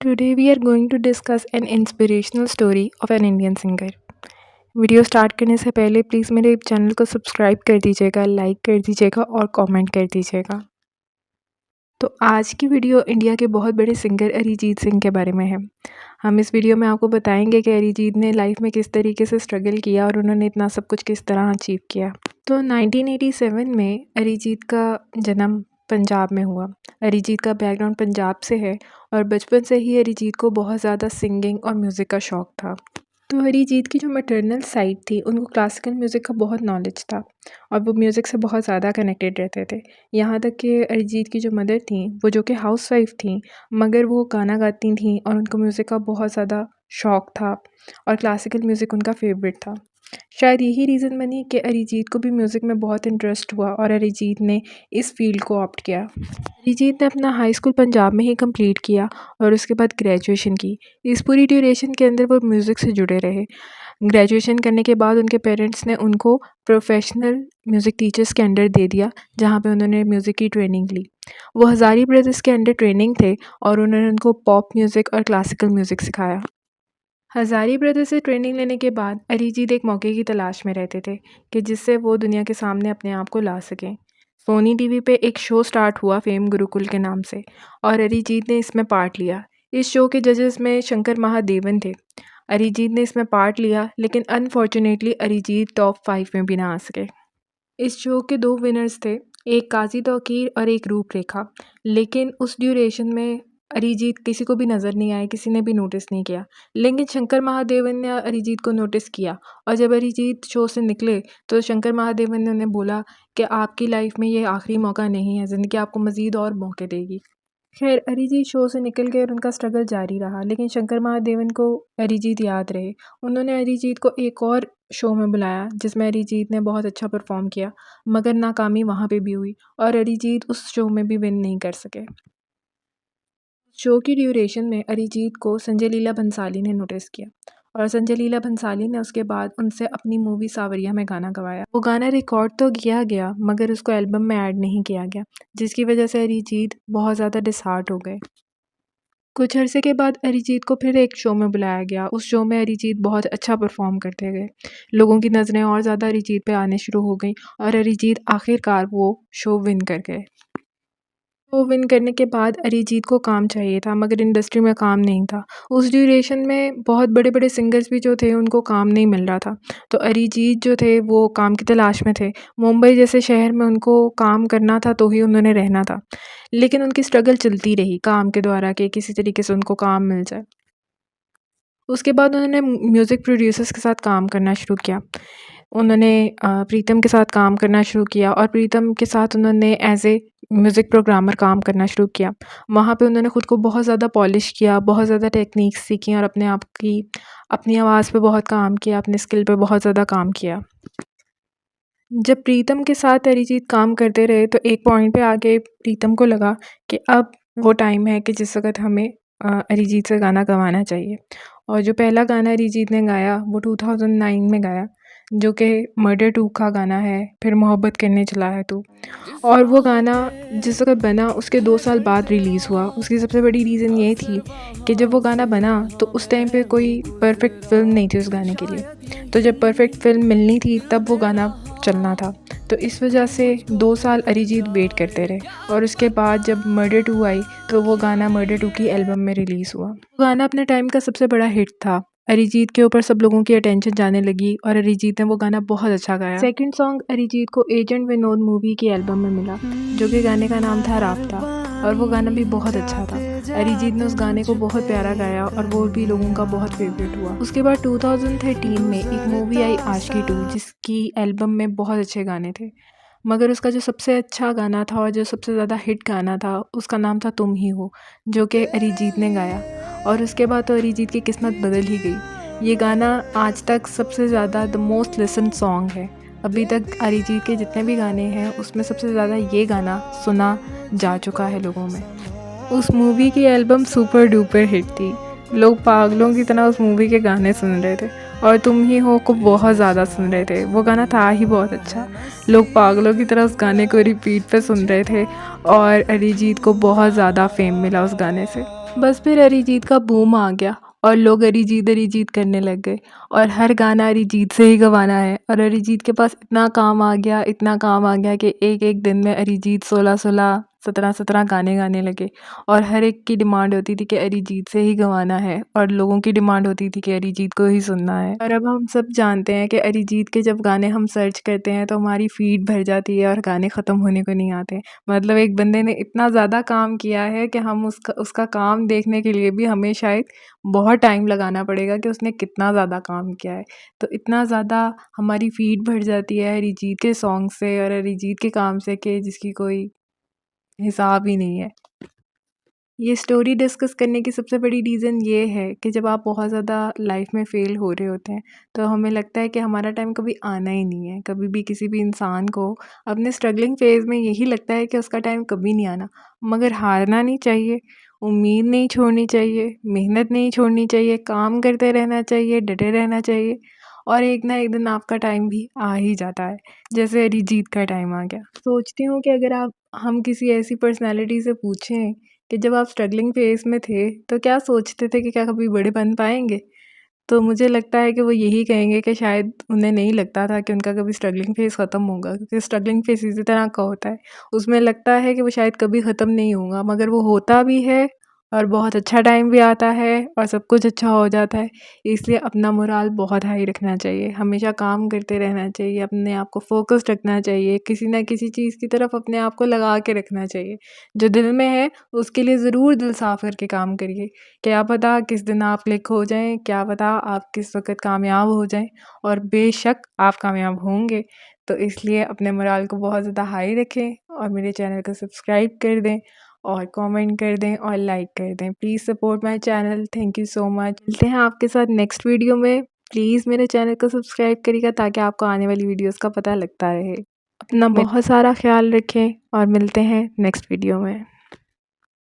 Today we are going to discuss an inspirational story of an Indian singer. Video start करने से पहले please मेरे channel को subscribe कर दीजिएगा, लाइक कर दीजिएगा और कमेंट कर दीजिएगा। तो आज की वीडियो इंडिया के बहुत बड़े सिंगर अरिजीत सिंह के बारे में है। हम इस वीडियो में आपको बताएंगे कि अरिजीत ने लाइफ में किस तरीके से स्ट्रगल किया और उन्होंने इतना सब कुछ किस तरह अचीव किया। तो 1987 में अरिजीत का जन्म पंजाब में हुआ। अरिजीत का बैकग्राउंड पंजाब से है और बचपन से ही अरिजीत को बहुत ज़्यादा सिंगिंग और म्यूज़िक का शौक़ था। तो अरिजीत की जो मैटरनल साइड थी उनको क्लासिकल म्यूज़िक का बहुत नॉलेज था और वो म्यूज़िक से बहुत ज़्यादा कनेक्टेड रहते थे। यहाँ तक कि अरिजीत की जो मदर थी वो जो कि हाउसवाइफ थी, मगर वो गाना गाती थीं और उनको म्यूज़िक का बहुत ज़्यादा शौक़ था और क्लासिकल म्यूज़िक उनका फेवरेट था। शायद यही रीज़न बनी कि अरिजीत को भी म्यूज़िक में बहुत इंटरेस्ट हुआ और अरिजीत ने इस फील्ड को ऑप्ट किया। अरिजीत ने अपना हाई स्कूल पंजाब में ही कंप्लीट किया और उसके बाद ग्रेजुएशन की। इस पूरी ड्यूरेशन के अंदर वो म्यूज़िक से जुड़े रहे। ग्रेजुएशन करने के बाद उनके पेरेंट्स ने उनको प्रोफेशनल म्यूज़िक टीचर्स के अंडर दे दिया, जहाँ पे उन्होंने म्यूज़िक की ट्रेनिंग ली। वो हज़ारी ब्रदर्स के अंडर ट्रेनिंग थे और उन्होंने उनको पॉप म्यूज़िक और क्लासिकल म्यूज़िक सिखाया। हज़ारी ब्रदर्स से ट्रेनिंग लेने के बाद अरिजीत एक मौके की तलाश में रहते थे कि जिससे वो दुनिया के सामने अपने आप को ला सकें। सोनी टीवी पे एक शो स्टार्ट हुआ फेम गुरुकुल के नाम से और अरिजीत ने इसमें पार्ट लिया। इस शो के जजेस में शंकर महादेवन थे। अरिजीत ने इसमें पार्ट लिया, लेकिन अनफॉर्चुनेटली अरिजीत टॉप 5 में भी ना आ सके। इस शो के 2 विनर्स थे, एक काजी तौकीर और एक रूपरेखा। लेकिन उस ड्यूरेशन में अरिजीत किसी को भी नज़र नहीं आए, किसी ने भी नोटिस नहीं किया। लेकिन शंकर महादेवन ने अरिजीत को नोटिस किया और जब अरिजीत शो से निकले तो शंकर महादेवन ने उन्हें बोला कि आपकी लाइफ में ये आखिरी मौका नहीं है, ज़िंदगी आपको मज़ीद और मौके देगी। खैर, अरिजीत शो से निकल गए और उनका स्ट्रगल जारी रहा, लेकिन शंकर महादेवन को अरिजीत याद रहे। उन्होंने अरिजीत को एक और शो में बुलाया जिसमें अरिजीत ने बहुत अच्छा परफॉर्म किया, मगर नाकामी वहाँ पे भी हुई और अरिजीत उस शो में भी विन नहीं कर सके। शो की ड्यूरेशन में अरिजीत को संजय लीला भंसाली ने नोटिस किया और संजय लीला भंसाली ने उसके बाद उनसे अपनी मूवी सावरिया में गाना गवाया। वो गाना रिकॉर्ड तो किया गया मगर उसको एल्बम में ऐड नहीं किया गया, जिसकी वजह से अरिजीत बहुत ज़्यादा डिसहार्ट हो गए। कुछ अरसे के बाद अरिजीत को फिर एक शो में बुलाया गया। उस शो में अरिजीत बहुत अच्छा परफॉर्म करते गए। लोगों की नज़रें और ज़्यादा अरिजीत पे आने शुरू हो गई और अरिजीत आखिरकार वो शो विन कर गए। वो विन करने के बाद अरिजीत को काम चाहिए था, मगर इंडस्ट्री में काम नहीं था। उस ड्यूरेशन में बहुत बड़े-बड़े सिंगर्स भी जो थे उनको काम नहीं मिल रहा था। तो अरिजीत जो थे वो काम की तलाश में थे। मुंबई जैसे शहर में उनको काम करना था तो ही उन्होंने रहना था। लेकिन उनकी स्ट्रगल चलती रही काम के द्वारा कि किसी तरीके से उनको काम मिल जाए। उसके बाद उन्होंने म्यूज़िक प्रोड्यूसर्स के साथ काम करना शुरू किया। उन्होंने प्रीतम के साथ काम करना शुरू किया और प्रीतम के साथ उन्होंने एज़ ए म्यूज़िक प्रोग्रामर काम करना शुरू किया। वहाँ पे उन्होंने ख़ुद को बहुत ज़्यादा पॉलिश किया, बहुत ज़्यादा टेक्निक्स सीखी और अपनी आवाज़ पे बहुत काम किया, अपने स्किल पे बहुत ज़्यादा काम किया। जब प्रीतम के साथ अरिजीत काम करते रहे तो एक पॉइंट पे आके प्रीतम को लगा कि अब वो टाइम है कि जिस वक़्त हमें अरिजीत से गाना गवाना चाहिए। और जो पहला गाना अरिजीत ने गाया वो 2009 में गाया, जो कि मर्डर 2 का गाना है, फिर मोहब्बत करने चला है तू। और वो गाना जिस वक़्त बना उसके 2 साल बाद रिलीज़ हुआ। उसकी सबसे बड़ी रीज़न ये थी कि जब वो गाना बना तो उस टाइम पे कोई परफ़ेक्ट फ़िल्म नहीं थी उस गाने के लिए। तो जब परफ़ेक्ट फ़िल्म मिलनी थी तब वो गाना चलना था। तो इस वजह से 2 साल अरिजीत वेट करते रहे और उसके बाद जब मर्डर 2 आई तो वो गाना मर्डर 2 की एल्बम में रिलीज़ हुआ। वो गाना अपने टाइम का सबसे बड़ा हिट था। अरिजीत के ऊपर सब लोगों की अटेंशन जाने लगी और अरिजीत ने वो गाना बहुत अच्छा गाया। सेकंड सॉन्ग अरिजीत को एजेंट विनोद मूवी की एल्बम में मिला, जो कि गाने का नाम था राब्ता, और वो गाना भी बहुत अच्छा था। अरिजीत ने उस गाने को बहुत प्यारा गाया और वो भी लोगों का बहुत फेवरेट हुआ। उसके बाद 2013 में एक मूवी आई आशिकी 2, जिसकी एल्बम में बहुत अच्छे गाने थे, मगर उसका जो सबसे अच्छा गाना था और जो सबसे ज़्यादा हिट गाना था उसका नाम था तुम ही हो, जो कि अरिजीत ने गाया। और उसके बाद तो अरिजीत की किस्मत बदल ही गई। ये गाना आज तक सबसे ज़्यादा द मोस्ट लिसन्ड सॉन्ग है। अभी तक अरिजीत के जितने भी गाने हैं उसमें सबसे ज़्यादा ये गाना सुना जा चुका है लोगों में। उस मूवी की एल्बम सुपर डुपर हिट थी। लोग पागलों की तरह उस मूवी के गाने सुन रहे थे और तुम ही हो को बहुत ज़्यादा सुन रहे थे। वो गाना था ही बहुत अच्छा। लोग पागलों की तरह उस गाने को रिपीट पे सुन रहे थे और अरिजीत को बहुत ज़्यादा फेम मिला उस गाने से। बस फिर अरिजीत का बूम आ गया और लोग अरिजीत करने लग गए और हर गाना अरिजीत से ही गवाना है और अरिजीत के पास इतना काम आ गया कि एक-एक दिन में अरिजीत 16-16, 17-17 गाने गाने लगे और हर एक की डिमांड होती थी कि अरिजीत से ही गवाना है और लोगों की डिमांड होती थी कि अरिजीत को ही सुनना है। और अब हम सब जानते हैं कि अरिजीत के जब गाने हम सर्च करते हैं तो हमारी फीड भर जाती है और गाने ख़त्म होने को नहीं आते। मतलब एक बंदे ने इतना ज़्यादा काम किया है कि हम उसका उसका काम देखने के लिए भी हमें शायद बहुत टाइम लगाना पड़ेगा कि उसने कितना ज़्यादा काम किया है। तो इतना ज़्यादा हमारी फीड भर जाती है अरिजीत के सॉन्ग से और अरिजीत के काम से कि जिसकी कोई हिसाब ही नहीं है। ये स्टोरी डिस्कस करने की सबसे बड़ी रीज़न ये है कि जब आप बहुत ज़्यादा लाइफ में फ़ेल हो रहे होते हैं, तो हमें लगता है कि हमारा टाइम कभी आना ही नहीं है। कभी भी किसी भी इंसान को अपने स्ट्रगलिंग फ़ेज़ में यही लगता है कि उसका टाइम कभी नहीं आना। मगर हारना नहीं चाहिए, उम्मीद नहीं छोड़नी चाहिए, मेहनत नहीं छोड़नी चाहिए, काम करते रहना चाहिए, डटे रहना चाहिए और एक ना एक दिन आपका टाइम भी आ ही जाता है, जैसे अरिजीत का टाइम आ गया। सोचती हूँ कि अगर आप हम किसी ऐसी पर्सनैलिटी से पूछें कि जब आप स्ट्रगलिंग फ़ेज़ में थे, तो क्या सोचते थे कि क्या कभी बड़े बन पाएँगे? तो मुझे लगता है कि वो यही कहेंगे कि शायद उन्हें नहीं लगता था कि उनका कभी स्ट्रगलिंग फ़ेज़ ख़त्म होगा क्योंकि स्ट्रगलिंग फ़ेज़ इसी तरह का होता है। उसमें लगता है कि वो शायद कभी ख़त्म नहीं होगा मगर वो होता भी है और बहुत अच्छा टाइम भी आता है और सब कुछ अच्छा हो जाता है। इसलिए अपना मोराल बहुत हाई रखना चाहिए, हमेशा काम करते रहना चाहिए, अपने आप को फ़ोकस्ड रखना चाहिए, किसी न किसी चीज़ की तरफ अपने आप को लगा के रखना चाहिए। जो दिल में है उसके लिए ज़रूर दिल साफ़ करके काम करिए। क्या पता किस दिन आप क्लिक हो जाएँ, क्या पता आप किस वक़्त कामयाब हो जाएँ और बेशक आप कामयाब होंगे। तो इसलिए अपने मोराल को बहुत ज़्यादा हाई रखें और मेरे चैनल को सब्सक्राइब कर दें और कमेंट कर दें और लाइक कर दें। Please support my channel. Thank you so much. मिलते हैं आपके साथ नेक्स्ट वीडियो में। प्लीज़ मेरे चैनल को सब्सक्राइब करिएगा ताकि आपको आने वाली वीडियोज़ का पता लगता रहे। अपना बहुत सारा ख़्याल रखें और मिलते हैं नेक्स्ट वीडियो में।